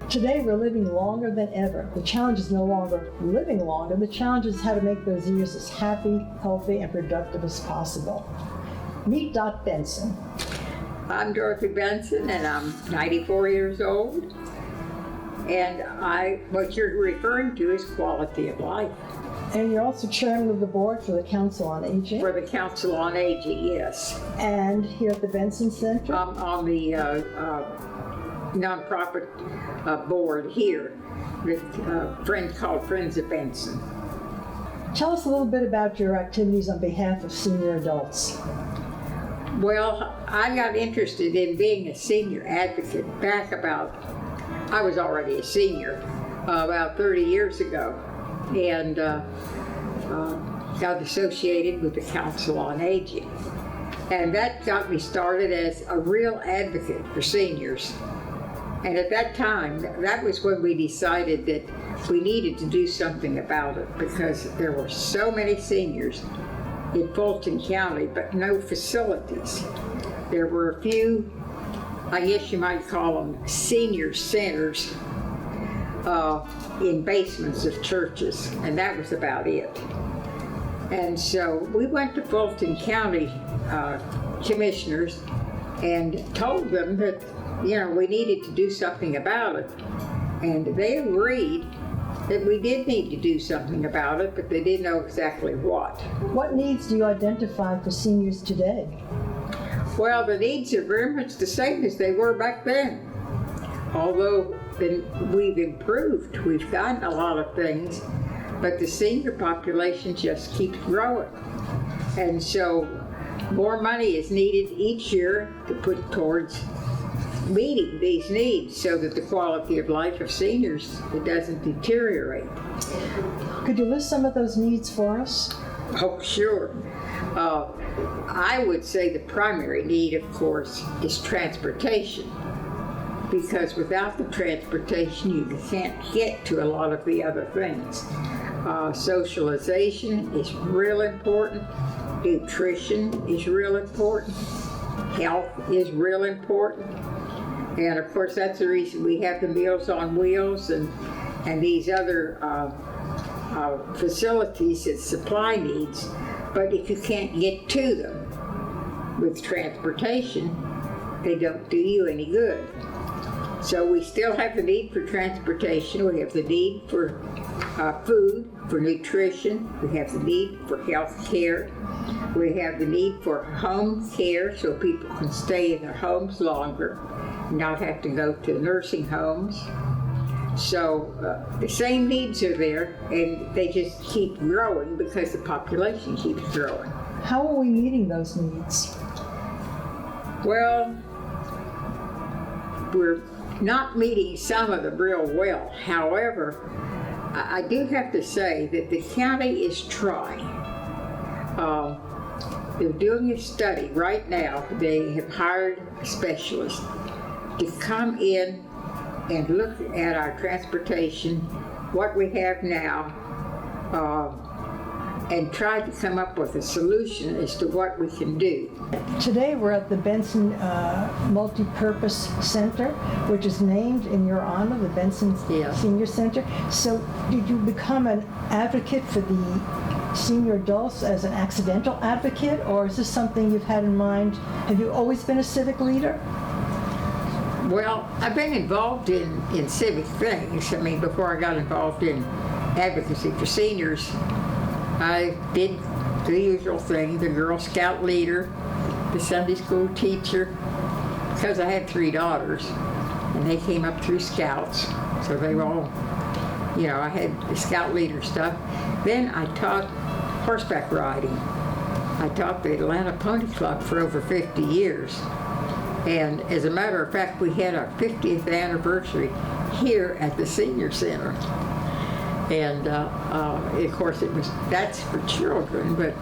Today we're living longer than ever. The challenge is no longer living longer. The challenge is how to make those years as happy, healthy, and productive as possible. Meet Dot Benson. I'm Dorothy Benson, and I'm 94 years old. And what you're referring to is quality of life. And you're also chairman of the board for the Council on Aging. For the Council on Aging, yes. And here at the Benson Center? I'm on the nonprofit board here with a friend called Friends of Benson. Tell us a little bit about your activities on behalf of senior adults. Well, I got interested in being a senior advocate I was already a senior about 30 years ago, and got associated with the Council on Aging. And that got me started as a real advocate for seniors. And at that time, that was when we decided that we needed to do something about it, because there were so many seniors in Fulton County, but no facilities. There were a few, I guess you might call them senior centers, in basements of churches, and that was about it. And so we went to Fulton County commissioners and told them that, we needed to do something about it. And they agreed that we did need to do something about it, but they didn't know exactly what. What needs do you identify for seniors today? Well, the needs are very much the same as they were back then. Although we've improved, we've gotten a lot of things, but the senior population just keeps growing. And so more money is needed each year to put towards meeting these needs so that the quality of life of seniors doesn't deteriorate. Could you list some of those needs for us? Oh, sure. I would say the primary need, of course, is transportation. Because without the transportation, you can't get to a lot of the other things. Socialization is real important. Nutrition is real important. Health is real important. And of course, that's the reason we have the Meals on Wheels and these other facilities that supply needs. But if you can't get to them with transportation, they don't do you any good. So we still have the need for transportation. We have the need for food, for nutrition. We have the need for health care. We have the need for home care so people can stay in their homes longer, not have to go to nursing homes. So the same needs are there, and they just keep growing because the population keeps growing. How are we meeting those needs? Well, we're not meeting some of them real well. However, I do have to say that the county is trying. They're doing a study right now. They have hired specialists to come in and look at our transportation, what we have now, and try to come up with a solution as to what we can do. Today we're at the Benson Multi-Purpose Center, which is named in your honor, the Benson Senior Center. So did you become an advocate for the senior adults as an accidental advocate, or is this something you've had in mind? Have you always been a civic leader? Well, I've been involved in civic things. I mean, before I got involved in advocacy for seniors, I did the usual thing, the Girl Scout leader, the Sunday school teacher, because I had 3 daughters, and they came up through Scouts, so they were all, I had the Scout leader stuff. Then I taught horseback riding. I taught the Atlanta Pony Club for over 50 years. And as a matter of fact, we had our 50th anniversary here at the Senior Center. And of course, that's for children, but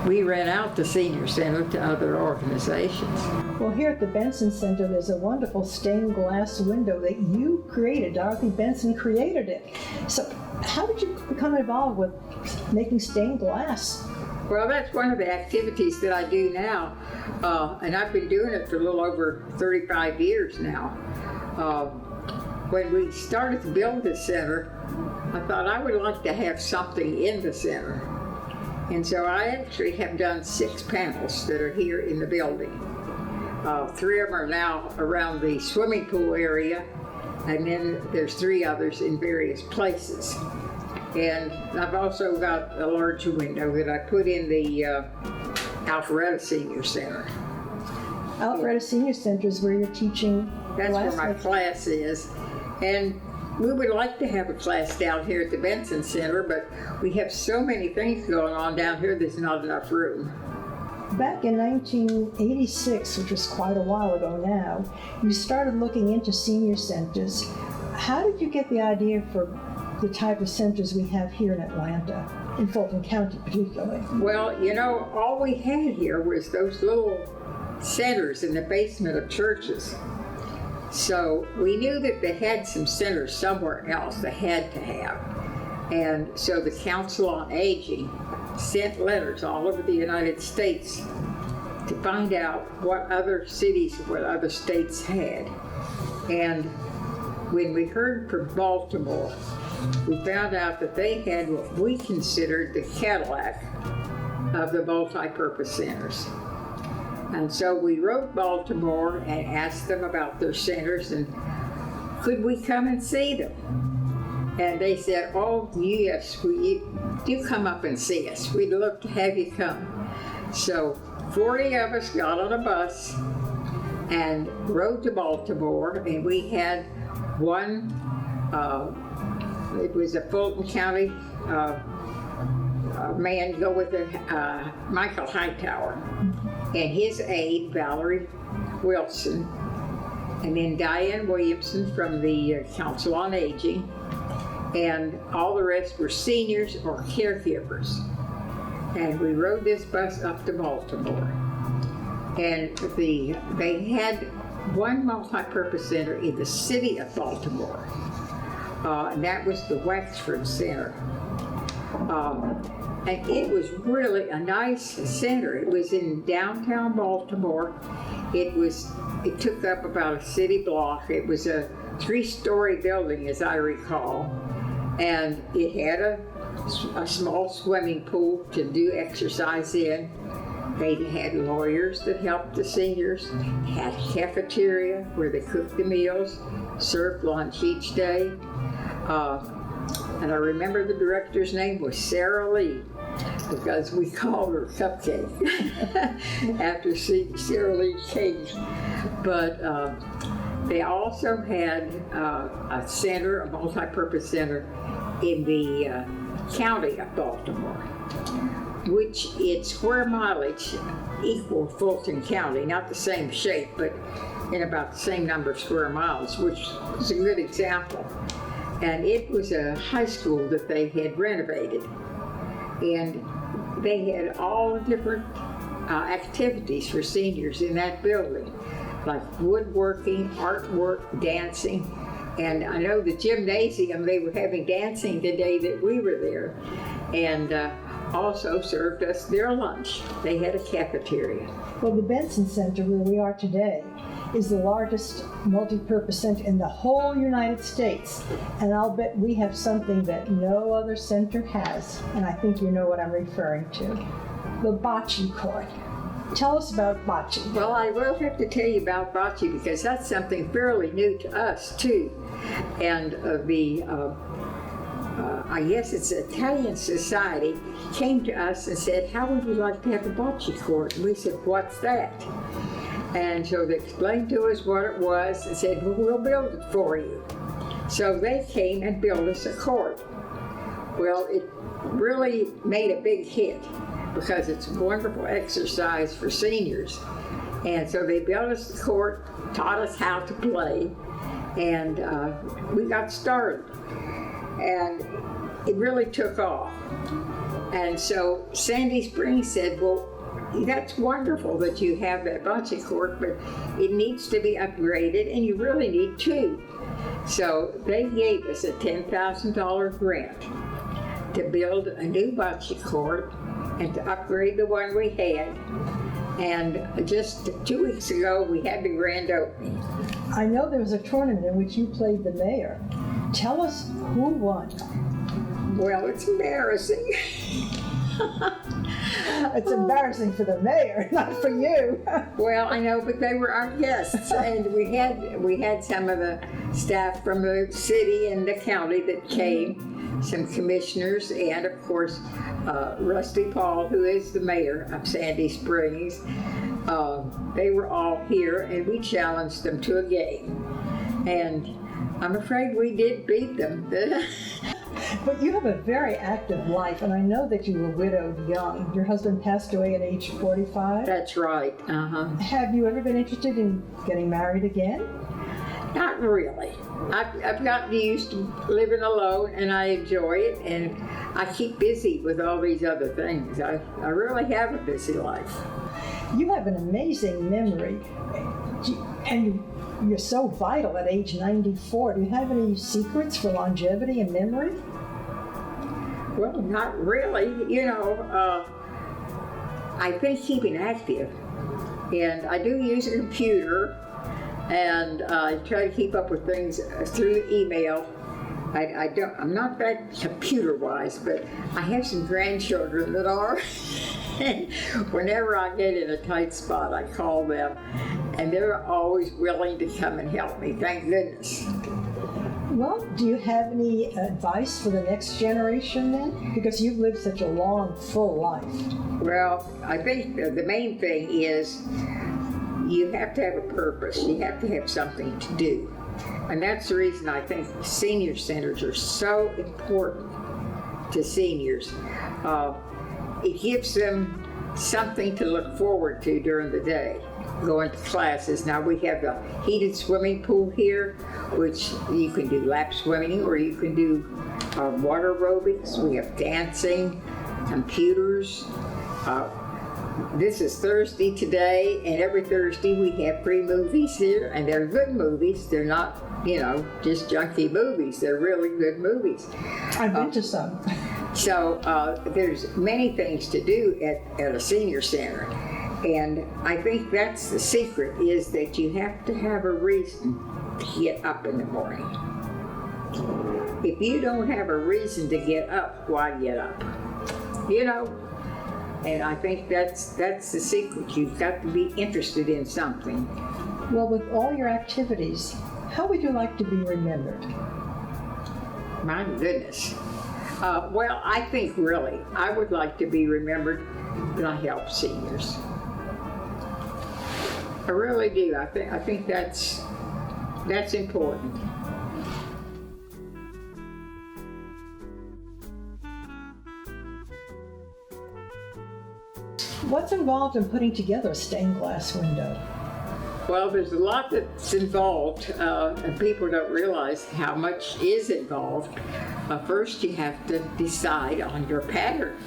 we rent out the Senior Center to other organizations. Well, here at the Benson Center, there's a wonderful stained glass window that you created. Dorothy Benson created it. So how did you become involved with making stained glass? Well, that's one of the activities that I do now, and I've been doing it for a little over 35 years now. when we started to build the center, I thought I would like to have something in the center. And so I actually have done 6 panels that are here in the building. 3 of them are now around the swimming pool area, and then there's 3 others in various places. And I've also got a large window that I put in the Alpharetta Senior Center. Alpharetta Senior Center is where you're teaching. That's where my class is. And we would like to have a class down here at the Benson Center, but we have so many things going on down here, there's not enough room. Back in 1986, which was quite a while ago now, you started looking into senior centers. How did you get the idea for the type of centers we have here in Atlanta, in Fulton County particularly? Well, you know, all we had here was those little centers in the basement of churches. So we knew that they had some centers somewhere else they had to have. And so the Council on Aging sent letters all over the United States to find out what other cities, what other states had. And when we heard from Baltimore, we found out that they had what we considered the Cadillac of the multi-purpose centers. And so we wrote Baltimore and asked them about their centers and could we come and see them? And they said, oh yes, do come up and see us. We'd love to have you come. So 40 of us got on a bus and rode to Baltimore, and we had one, it was a Fulton County man go with Michael Hightower, and his aide, Valerie Wilson, and then Diane Williamson from the Council on Aging, and all the rest were seniors or caregivers. And we rode this bus up to Baltimore. And they had one multi-purpose center in the city of Baltimore, and that was the Waxford Center. And it was really a nice center. It was in downtown Baltimore. It took up about a city block. It was a 3-story building, as I recall. And it had a small swimming pool to do exercise in. They had lawyers that helped the seniors, had a cafeteria where they cooked the meals, served lunch each day. And I remember the director's name was Sarah Lee, because we called her Cupcake after Sarah Lee came. But they also had a center, a multi-purpose center in the county of Baltimore, which its square mileage equaled Fulton County, not the same shape, but in about the same number of square miles, which is a good example. And it was a high school that they had renovated. And they had all different activities for seniors in that building, like woodworking, artwork, dancing. And I know the gymnasium, they were having dancing the day that we were there, and also served us their lunch. They had a cafeteria. Well, the Benson Center, where we are today, is the largest multi-purpose center in the whole United States. And I'll bet we have something that no other center has, and I think you know what I'm referring to. The bocce court. Tell us about bocce. Well, I will have to tell you about bocce because that's something fairly new to us too. And I guess it's an Italian society, came to us and said, how would you like to have a bocce court? And we said, what's that? And so they explained to us what it was and said, well, we'll build it for you. So they came and built us a court. Well, it really made a big hit because it's a wonderful exercise for seniors. And so they built us the court, taught us how to play, and we got started. And it really took off. And so Sandy Springs said, well, that's wonderful that you have that bocce court, but it needs to be upgraded, and you really need 2. So they gave us a $10,000 grant to build a new bocce court and to upgrade the one we had. And just 2 weeks ago, we had the grand opening. I know there was a tournament in which you played the mayor. Tell us who won. Well, it's embarrassing. It's embarrassing for the mayor, not for you. Well, I know, but they were our guests, and we had some of the staff from the city and the county that came, some commissioners, and of course, Rusty Paul, who is the mayor of Sandy Springs. They were all here, and we challenged them to a game, and I'm afraid we did beat them. But you have a very active life, and I know that you were widowed young. Your husband passed away at age 45. That's right. Have you ever been interested in getting married again? Not really. I've gotten used to living alone, and I enjoy it, and I keep busy with all these other things. I really have a busy life. You have an amazing memory, and you're so vital at age 94. Do you have any secrets for longevity and memory? Well, not really. I think keeping active, and I do use a computer, and I try to keep up with things through email. I'm not that computer wise, but I have some grandchildren that are. Whenever I get in a tight spot, I call them, and they're always willing to come and help me. Thank goodness. Well, do you have any advice for the next generation then? Because you've lived such a long, full life. Well, I think the main thing is you have to have a purpose. You have to have something to do. And that's the reason I think senior centers are so important to seniors. It gives them something to look forward to during the day. Going to classes. Now we have a heated swimming pool here, which you can do lap swimming or you can do water aerobics. We have dancing, computers. This is Thursday today, and every Thursday we have free movies here, and they're good movies. They're not, just junky movies. They're really good movies. I've been to some. So there's many things to do at a senior center. And I think that's the secret, is that you have to have a reason to get up in the morning. If you don't have a reason to get up, why get up? And I think that's the secret. You've got to be interested in something. Well, with all your activities, how would you like to be remembered? My goodness. Well, I think really, I would like to be remembered that I help seniors. I really do. I think that's important. What's involved in putting together a stained glass window? Well, there's a lot that's involved, and people don't realize how much is involved. First, you have to decide on your pattern.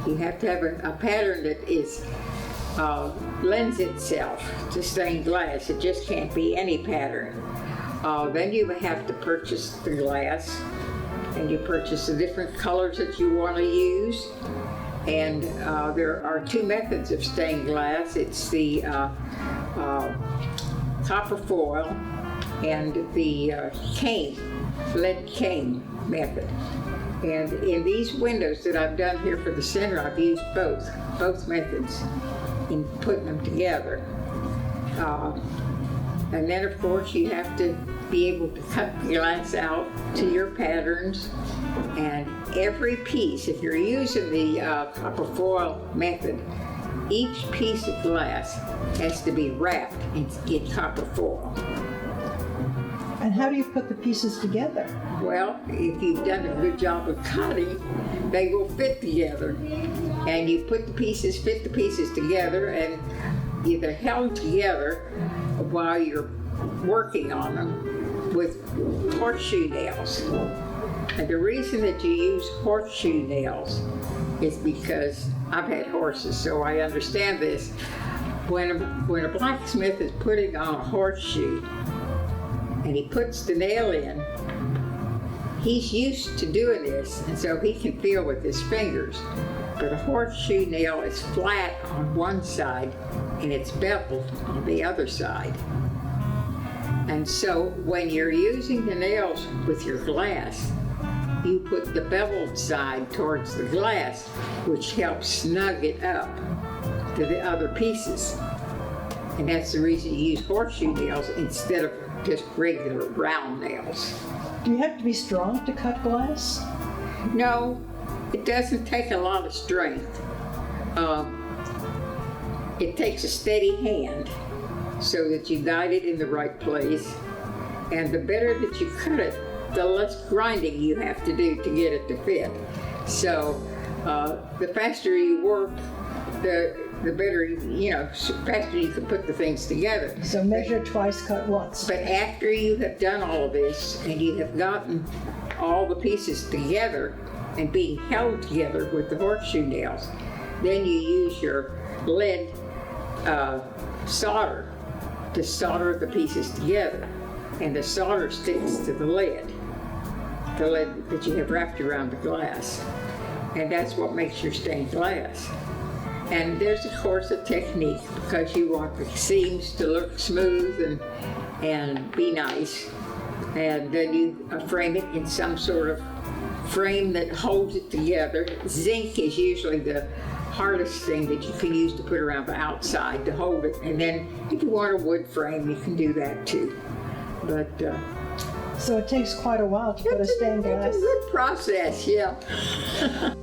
You have to have a pattern that lends itself to stained glass. It just can't be any pattern. Then you have to purchase the glass, and you purchase the different colors that you want to use. And there are two methods of stained glass. It's the copper foil and the lead cane method. And in these windows that I've done here for the center, I've used both methods in putting them together. And then of course you have to be able to cut the glass out to your patterns, and every piece, if you're using the copper foil method, each piece of glass has to be wrapped in copper foil. And how do you put the pieces together? Well, if you've done a good job of cutting, they will fit together. And you fit the pieces together, and they're held together while you're working on them with horseshoe nails. And the reason that you use horseshoe nails is because I've had horses, so I understand this. When a blacksmith is putting on a horseshoe and he puts the nail in, he's used to doing this, and so he can feel with his fingers. But a horseshoe nail is flat on one side and it's beveled on the other side. And so when you're using the nails with your glass, you put the beveled side towards the glass, which helps snug it up to the other pieces. And that's the reason you use horseshoe nails instead of just regular round nails. Do you have to be strong to cut glass? No, it doesn't take a lot of strength. It takes a steady hand so that you guide it in the right place. And the better that you cut it, the less grinding you have to do to get it to fit. So the faster you work, the better, faster you can put the things together. So measure twice, cut once. But after you have done all of this and you have gotten all the pieces together and being held together with the horseshoe nails, then you use your lead solder to solder the pieces together. And the solder sticks to the lead that you have wrapped around the glass. And that's what makes your stained glass. And there's, of course, a technique because you want the seams to look smooth and be nice. And then you frame it in some sort of frame that holds it together. Zinc is usually the hardest thing that you can use to put around the outside to hold it. And then if you want a wood frame, you can do that too. But so it takes quite a while to put a stained glass. It's a good process, yeah.